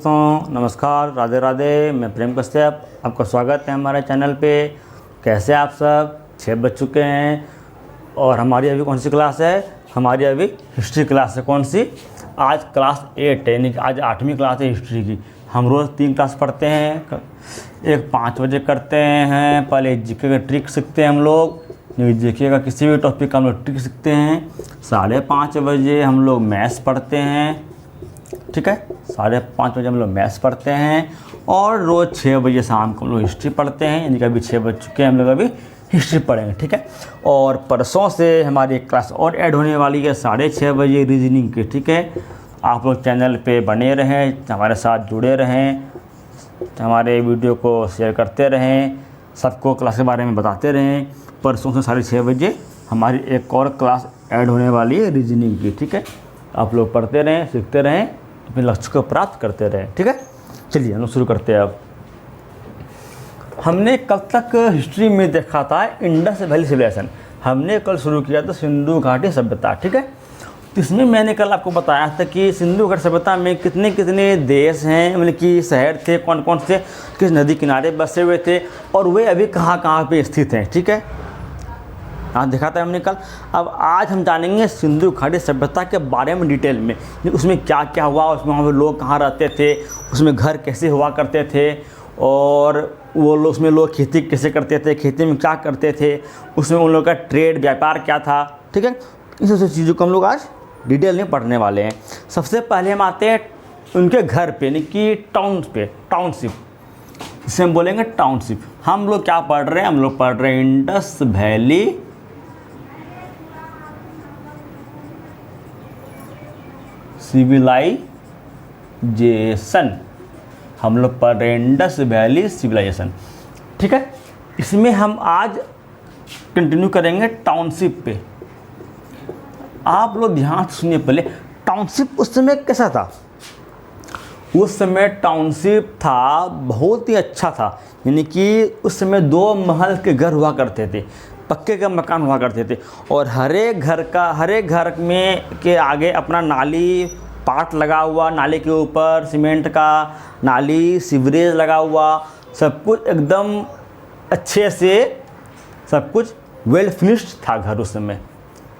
दोस्तों, नमस्कार, राधे राधे। मैं प्रेम कश्यप, आपका स्वागत है हमारे चैनल पे। कैसे आप सब? 6 बज चुके हैं और हमारी अभी कौन सी क्लास है? हमारी अभी हिस्ट्री क्लास है। कौन सी? आज क्लास 8 है, यानी कि आज 8वीं क्लास है हिस्ट्री की। हम रोज़ 3 क्लास पढ़ते हैं। एक 5 बजे करते हैं। पहले जीके का ट्रिक सीखते हैं हम लोग। जीके का किसी भी टॉपिक का हम लोग ट्रिक सीखते हैं। 5:30 बजे हम लोग मैथ्स पढ़ते हैं। ठीक है, 5:30 बजे हम लोग मैथ्स पढ़ते हैं और रोज़ 6 बजे शाम को हम लोग हिस्ट्री पढ़ते हैं। यानी कि अभी 6 बज चुके हैं, हम लोग अभी हिस्ट्री पढ़ेंगे। ठीक है, और परसों से हमारी एक क्लास और ऐड होने वाली है 6:30 बजे रीजनिंग की। ठीक है, आप लोग चैनल पे बने रहें, हमारे साथ जुड़े रहें, हमारे वीडियो को शेयर करते रहें, सबको क्लास के बारे में बताते रहें। परसों से 6:30 बजे हमारी एक और क्लास ऐड होने वाली है रीजनिंग की। ठीक है, आप लोग पढ़ते रहें, सीखते रहें, अपने लक्ष्य को प्राप्त करते रहें। ठीक है, चलिए हम लोग शुरू करते हैं। अब हमने कल तक हिस्ट्री में देखा था इंडस वैली सिविलाइजेशन। हमने कल शुरू किया था सिंधु घाटी सभ्यता। ठीक है, तो इसमें मैंने कल आपको बताया था कि सिंधु घाटी सभ्यता में कितने कितने देश हैं, मतलब कि शहर थे, कौन कौन से किस नदी किनारे बसे हुए थे और वे अभी कहाँ कहाँ पे स्थित हैं। ठीक है, हाँ देखा था हमने कल। अब आज हम जानेंगे सिंधु घाटी सभ्यता के बारे में डिटेल में। उसमें क्या क्या हुआ, उसमें वहाँ पे लोग कहाँ रहते थे, उसमें घर कैसे हुआ करते थे और वो लोग उसमें लोग खेती कैसे करते थे, खेती में क्या करते थे, उसमें उन लोगों का ट्रेड व्यापार क्या था। ठीक है, इन सब चीज़ों को हम लोग आज डिटेल में पढ़ने वाले हैं। सबसे पहले हम आते हैं उनके घर पे, यानी कि टाउन पे, टाउनशिप, इसे हम बोलेंगे टाउनशिप। हम लोग क्या पढ़ रहे हैं? हम लोग पढ़ रहे हैं इंडस वैली सिविलाइजेशन। हम लोग पढ़ रहे हैं इंडस वैली सिविलाइजेशन। ठीक है, इसमें हम आज कंटिन्यू करेंगे टाउनशिप पे। आप लोग ध्यान से सुनिए। पहले टाउनशिप उस समय कैसा था? उस समय टाउनशिप था बहुत ही अच्छा था। यानी कि उस समय 2 महल के घर हुआ करते थे, पक्के का मकान हुआ करते थे और हर एक घर में के आगे अपना नाली पाट लगा हुआ, नाली के ऊपर सीमेंट का नाली, सीवरेज लगा हुआ, सब कुछ एकदम अच्छे से, सब कुछ वेल फिनिश्ड था घर उस समय।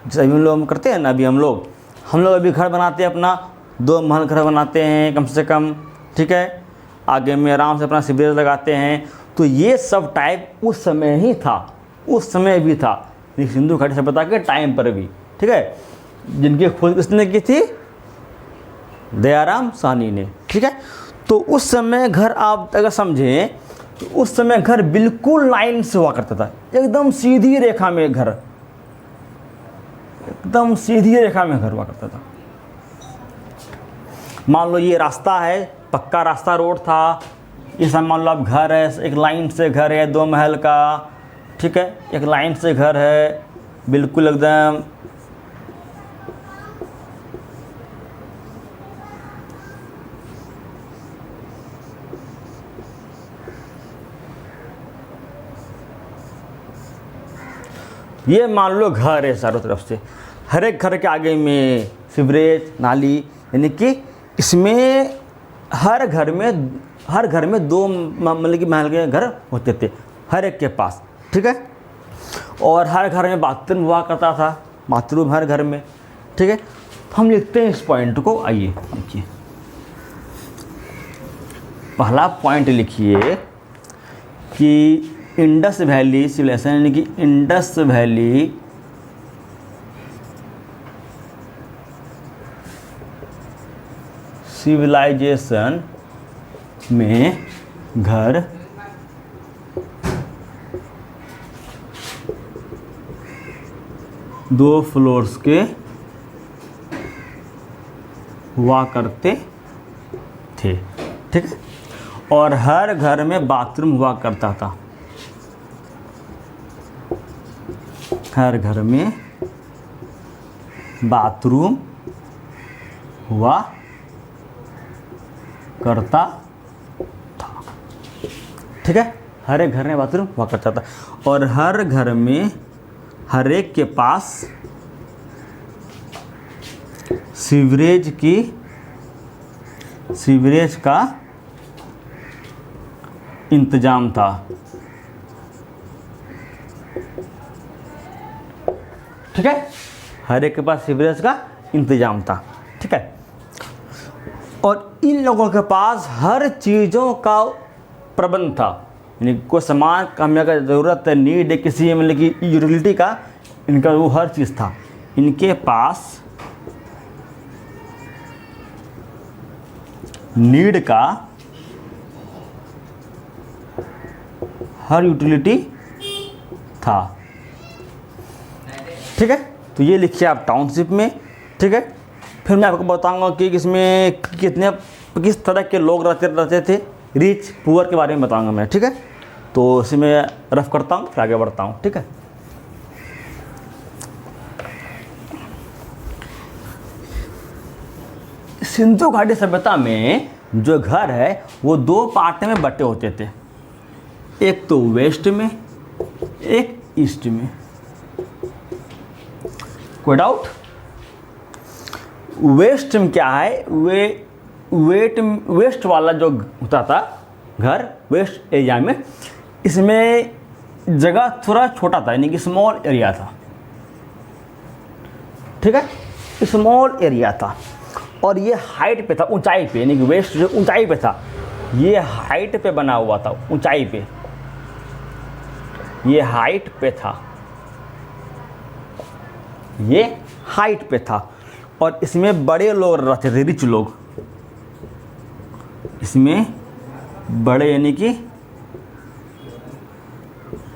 जैसे अभी हम लोग करते हैं ना, अभी हम लोग अभी घर बनाते हैं, अपना 2 महल घर बनाते हैं कम से कम। ठीक है, आगे में आराम से अपना सीवरेज लगाते हैं। तो ये सब टाइप उस समय ही था, उस समय भी था, सिंधु घाटी सभ्यता के टाइम पर भी। ठीक है, जिनकी खोज किसने की थी? दयाराम साहनी ने। ठीक है, तो उस समय घर आप अगर समझें तो उस समय घर बिल्कुल लाइन से हुआ करता था, एकदम सीधी रेखा में घर, एकदम सीधी रेखा में घर हुआ करता था। मान लो ये रास्ता है, पक्का रास्ता, रोड था, ये सब मान लो आप घर है, एक लाइन से घर है 2 महल का। ठीक है, एक लाइन से घर है बिल्कुल एकदम। ये मान लो घर है चारों तरफ से, हर एक घर के आगे में सीवरेज, नाली, यानी कि इसमें हर घर में 2 मतलब कि महल के घर होते थे हर एक के पास। ठीक है, और हर घर में बाथरूम हुआ करता था, बाथरूम हर घर में। ठीक है, हम लिखते हैं इस पॉइंट को। आइए लिखिए, पहला पॉइंट लिखिए कि इंडस वैली सिविलाइजेशन, यानी कि इंडस वैली सिविलाइजेशन में घर दो फ्लोर्स के हुआ करते थे। ठीक है, और हर घर में बाथरूम हुआ करता था, हर घर में बाथरूम हुआ करता था। ठीक है, हर एक घर में बाथरूम हुआ करता था और हर घर में हर एक के पास सीवरेज की सीवरेज का इंतजाम था। ठीक है, हर एक के पास सीवरेज का इंतजाम था। ठीक है, और इन लोगों के पास हर चीज़ों का प्रबंध था, यानी कोई सामान का हमें अगर ज़रूरत है, नीड है किसी मतलब कि यूटिलिटी का, इनका वो हर चीज़ था। इनके पास नीड का हर यूटिलिटी था। ठीक है, तो ये लिखिए आप टाउनशिप में। ठीक है, फिर मैं आपको बताऊंगा कि इसमें किस तरह के लोग रहते थे, रिच पुअर के बारे में बताऊंगा मैं। ठीक है, तो इसे मैं रफ करता हूँ फिर आगे बढ़ता हूँ। ठीक है, सिंधु घाटी सभ्यता में जो घर है वो दो पार्ट में बटे होते थे, एक तो वेस्ट में, एक ईस्ट में। कोई डाउट? वेस्ट में क्या है, वेस्ट वाला जो होता था घर, वेस्ट एरिया में, इसमें जगह थोड़ा छोटा था, यानी कि स्मॉल एरिया था। ठीक है, स्मॉल एरिया था, और ये हाइट पे था, ऊंचाई पे, यानी कि वेस्ट जो ऊंचाई पे था, ये हाइट पे बना हुआ था, ऊंचाई पे, ये हाइट पे था, ये हाइट पे था। और इसमें बड़े लोग रहते थे, रिच लोग, इसमें बड़े यानी कि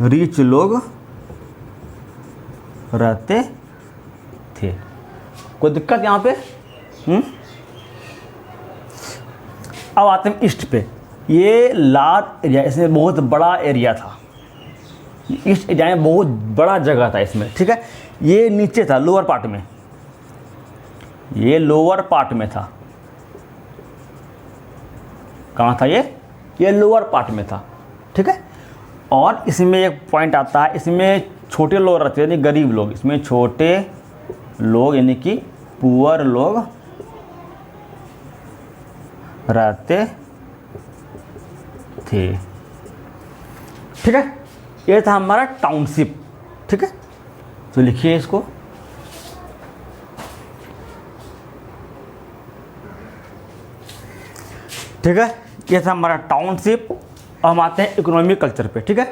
रिच लोग रहते थे। कोई दिक्कत यहाँ पे? अब आते हैं ईस्ट पे। ये लार्ज एरिया, इसमें बहुत बड़ा एरिया था, ईस्ट एरिया में बहुत बड़ा जगह था इसमें। ठीक है, ये नीचे था, लोअर पार्ट में, ये लोअर पार्ट में था। कहाँ था ये लोअर पार्ट में था। ठीक है, और इसमें एक पॉइंट आता है, इसमें छोटे लोग रहते हैं, यानी गरीब लोग, इसमें छोटे लोग यानी कि पुअर लोग रहते थे। ठीक है, ये था हमारा टाउनशिप। ठीक है, तो लिखिए इसको। ठीक है, ये था हमारा टाउनशिप। अब हम आते हैं इकोनॉमिक कल्चर पे। ठीक है,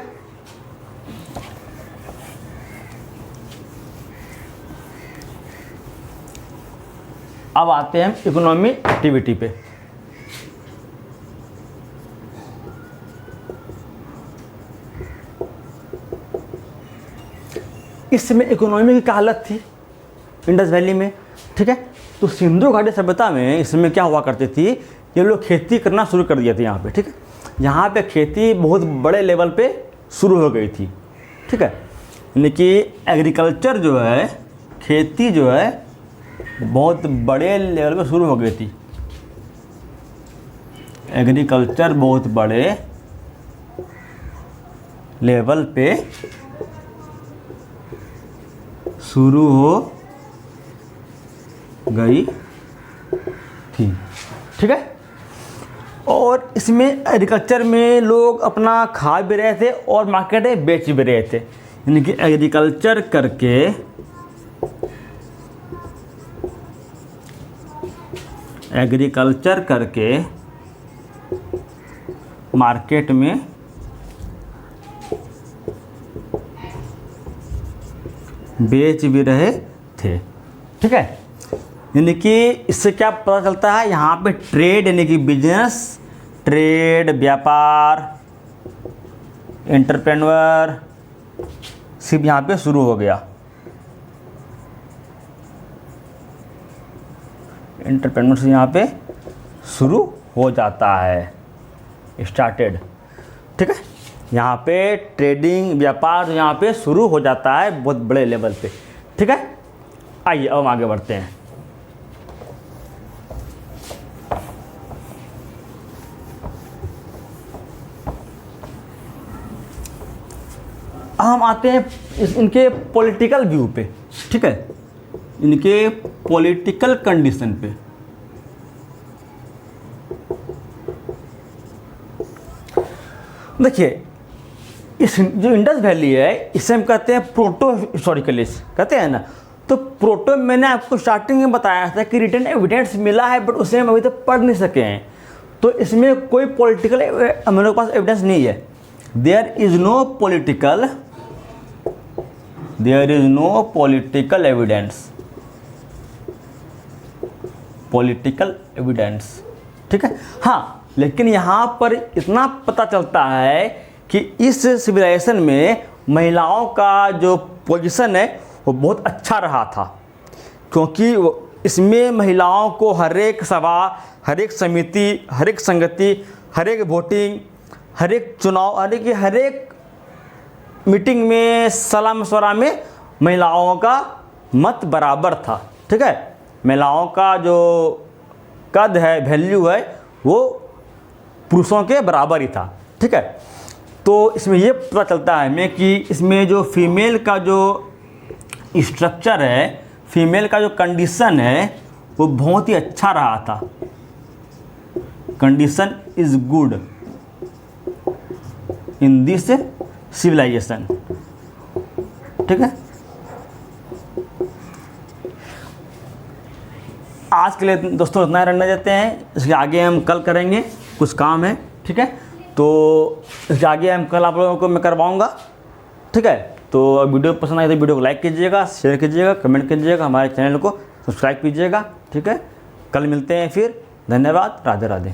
अब आते हैं इकोनॉमी एक्टिविटी पे। इस समय इकोनॉमी की क्या हालत थी इंडस वैली में? ठीक है, तो सिंधु घाटी सभ्यता में इस समय क्या हुआ करती थी, ये लोग खेती करना शुरू कर दिए थे यहाँ पे। ठीक है, यहाँ पे खेती बहुत बड़े लेवल पे शुरू हो गई थी। ठीक है, यानी कि एग्रीकल्चर जो है, खेती जो है, बहुत बड़े लेवल पे शुरू हो गई थी। एग्रीकल्चर बहुत बड़े लेवल पे शुरू हो गई थी। ठीक है, और इसमें एग्रीकल्चर में लोग अपना खा भी रहे थे और मार्केट में बेच भी रहे थे, यानी कि एग्रीकल्चर करके मार्केट में बेच भी रहे थे। ठीक है, यानी कि इससे क्या पता चलता है, यहाँ पे ट्रेड यानी कि बिजनेस, ट्रेड, व्यापार, एंटरप्रेन्योरशिप यहाँ पे शुरू हो गया। एंटरप्रेन्योरशिप यहाँ पे शुरू हो जाता है, स्टार्टेड। ठीक है, यहाँ पे ट्रेडिंग, व्यापार यहाँ पे शुरू हो जाता है बहुत बड़े लेवल पे। ठीक है, आइए अब हम आगे बढ़ते हैं। हम आते हैं इनके पॉलिटिकल व्यू पे। ठीक है, इनके पॉलिटिकल कंडीशन पे। देखिए इस जो इंडस वैली है इसे हम कहते हैं प्रोटो हिस्टोरिकल एज कहते हैं ना। तो प्रोटो मैंने आपको स्टार्टिंग में बताया था कि रिटर्न एविडेंस मिला है बट उसे हम अभी तक पढ़ नहीं सके हैं, तो इसमें कोई पॉलिटिकल हम लोग के पास एविडेंस नहीं है। There is no political evidence, ठीक है। हाँ, लेकिन यहाँ पर इतना पता चलता है कि इस सिविलाइजेशन में महिलाओं का जो पोजीशन है वो बहुत अच्छा रहा था, क्योंकि इसमें महिलाओं को हर एक सभा, हर एक समिति, हर एक संगति, हर एक वोटिंग, हर एक चुनाव, हर एक मीटिंग में, सलाह मशवरा में महिलाओं का मत बराबर था, ठीक है। महिलाओं का जो कद है, वैल्यू है, वो पुरुषों के बराबर ही था, ठीक है। तो इसमें ये पता चलता है हमें कि इसमें जो फीमेल का जो स्ट्रक्चर है, फीमेल का जो कंडीशन है वो बहुत ही अच्छा रहा था। Condition is good in this civilisation, ठीक है। आज के लिए दोस्तों इतना रहने देते हैं, इसके आगे हम कल करेंगे, कुछ काम है, ठीक है। तो इसके आगे हम कल आप लोगों को मैं करवाऊँगा, ठीक है। तो वीडियो पसंद आए तो वीडियो को लाइक कीजिएगा, शेयर कीजिएगा, कमेंट कीजिएगा, हमारे चैनल को सब्सक्राइब कीजिएगा, ठीक है। कल मिलते हैं फिर, धन्यवाद, राधे राधे।